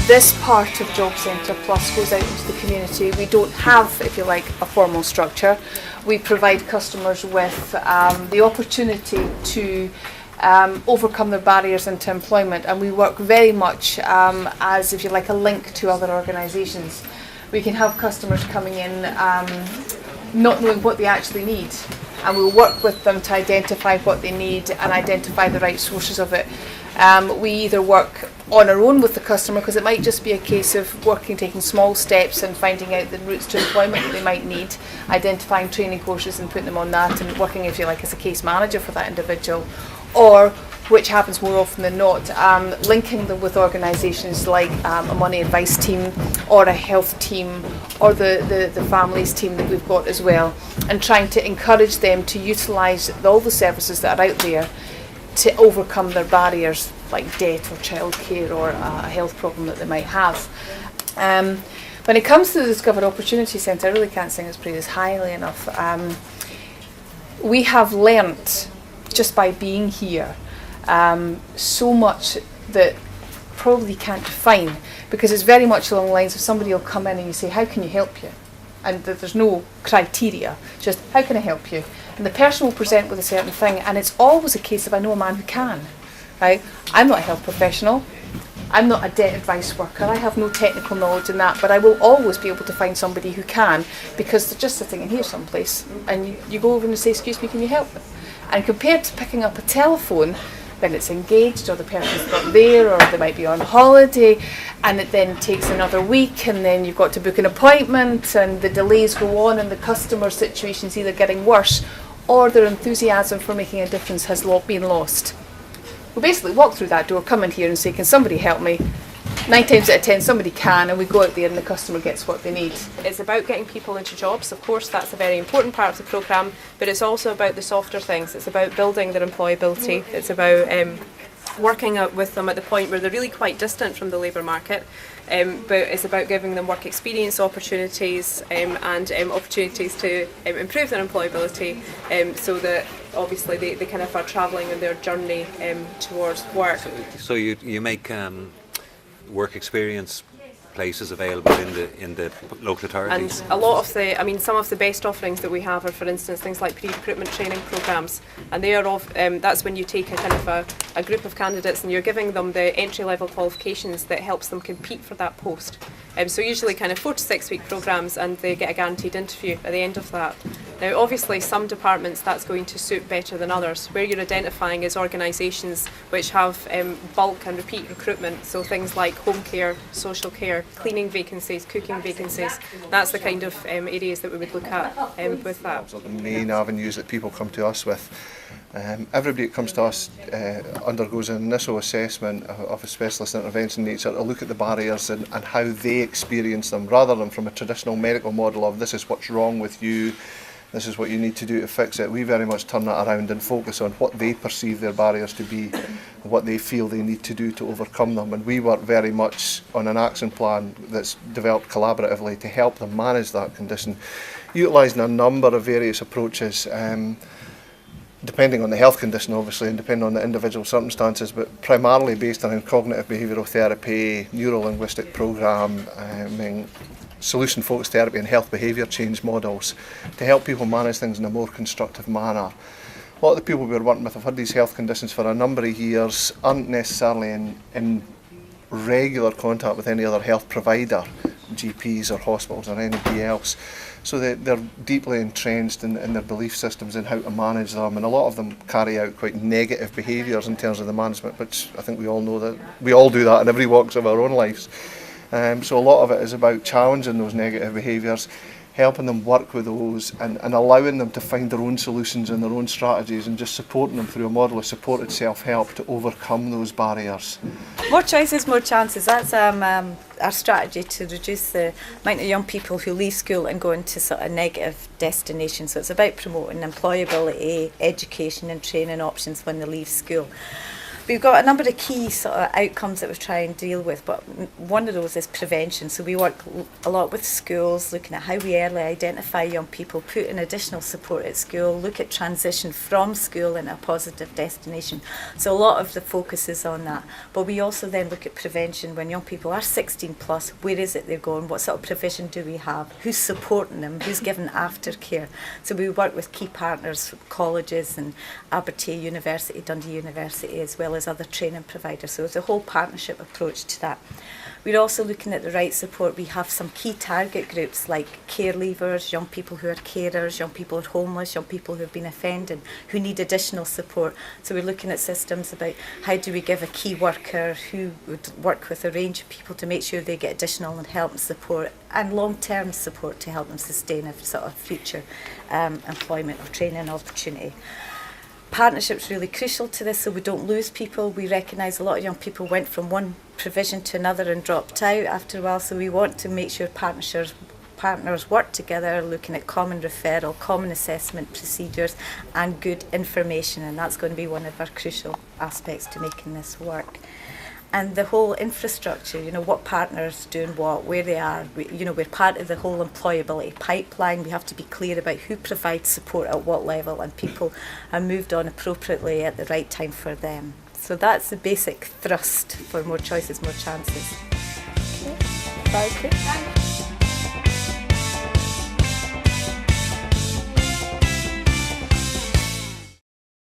This part of Job Centre Plus goes out into the community. We don't have, if you like, a formal structure. We provide customers with the opportunity to overcome their barriers into employment, and we work very much as, if you like, a link to other organisations. We can have customers coming in not knowing what they actually need, and we'll work with them to identify what they need and identify the right sources of it. We either work on our own with the customer, because it might just be a case of taking small steps and finding out the routes to employment that they might need, identifying training courses and putting them on that, and working, if you like, as a case manager for that individual, or, which happens more often than not, linking them with organisations like a money advice team or a health team or the families team that we've got as well, and trying to encourage them to utilise all the services that are out there to overcome their barriers like debt or childcare or a health problem that they might have. When it comes to the Discover Opportunity Centre, I really can't sing its praises highly enough. We have learnt just by being here so much that probably can't define, because it's very much along the lines of somebody will come in and you say, how can you help you? And there's no criteria, just how can I help you? And the person will present with a certain thing, and it's always a case of, I know a man who can. Right? I'm not a health professional, I'm not a debt advice worker, I have no technical knowledge in that, but I will always be able to find somebody who can, because they're just sitting in here someplace, and you go over and say, excuse me, can you help me? And compared to picking up a telephone, then it's engaged, or the person's not there, or they might be on holiday, and it then takes another week, and then you've got to book an appointment, and the delays go on, and the customer situation's either getting worse, or their enthusiasm for making a difference has been lost. We basically walk through that door, come in here and say, can somebody help me? 9 times out of 10 somebody can, and we go out there and the customer gets what they need. It's about getting people into jobs. Of course, that's a very important part of the programme, but it's also about the softer things. It's about building their employability. It's about working out with them at the point where they're really quite distant from the labour market, but it's about giving them work experience opportunities and opportunities to improve their employability, so that obviously they kind of are travelling on their journey towards work. So you make work experience places available in the local authorities. And a lot of some of the best offerings that we have are, for instance, things like pre-recruitment training programmes, and they are that's when you take a kind of a group of candidates and you're giving them the entry-level qualifications that helps them compete for that post. So usually kind of 4 to 6 week programmes, and they get a guaranteed interview at the end of that. Now obviously some departments that's going to suit better than others. Where you're identifying is organisations which have bulk and repeat recruitment, so things like home care, social care, cleaning vacancies, cooking vacancies. That's the kind of areas that we would look at with that. The main avenues that people come to us with. Everybody that comes to us undergoes an initial assessment of a specialist intervention nature to look at the barriers and how they experience them, rather than from a traditional medical model of this is what's wrong with you, this is what you need to do to fix it. We very much turn that around and focus on what they perceive their barriers to be, what they feel they need to do to overcome them. And we work very much on an action plan that's developed collaboratively to help them manage that condition, utilising a number of various approaches, depending on the health condition obviously and depending on the individual circumstances, but primarily based on cognitive behavioural therapy, neuro-linguistic programming, solution-focused therapy and health behaviour change models to help people manage things in a more constructive manner. A lot of the people we're working with have had these health conditions for a number of years, aren't necessarily in regular contact with any other health provider, GPs or hospitals or anybody else. So they're deeply entrenched in their belief systems and how to manage them, and a lot of them carry out quite negative behaviours in terms of the management, which I think we all know that we all do that in every walks of our own lives. So a lot of it is about challenging those negative behaviours, helping them work with those and allowing them to find their own solutions and their own strategies, and just supporting them through a model of supported self-help to overcome those barriers. More choices, more chances. That's our strategy to reduce the amount of young people who leave school and go into sort of negative destinations. So it's about promoting employability, education and training options when they leave school. We've got a number of key sort of outcomes that we try and deal with, but one of those is prevention. So we work a lot with schools, looking at how we early identify young people, put in additional support at school, look at transition from school in a positive destination. So a lot of the focus is on that. But we also then look at prevention when young people are 16 plus, where is it they're going, what sort of provision do we have, who's supporting them, who's giving aftercare. So we work with key partners, colleges and Abertay University, Dundee University, as well as other training providers. So it's a whole partnership approach to that. We're also looking at the right support. We have some key target groups like care leavers, young people who are carers, young people who are homeless, young people who have been offending, who need additional support. So we're looking at systems about how do we give a key worker who would work with a range of people to make sure they get additional help and support, and long-term support to help them sustain a sort of future employment or training opportunity. Partnership's really crucial to this, so we don't lose people. We recognise a lot of young people went from one provision to another and dropped out after a while, so we want to make sure partners work together, looking at common referral, common assessment procedures and good information, and that's going to be one of our crucial aspects to making this work. And the whole infrastructure, you know, what partners doing what, where they are, we're part of the whole employability pipeline. We have to be clear about who provides support at what level, and people are moved on appropriately at the right time for them. So that's the basic thrust for More Choices, More Chances. Okay. Is that okay?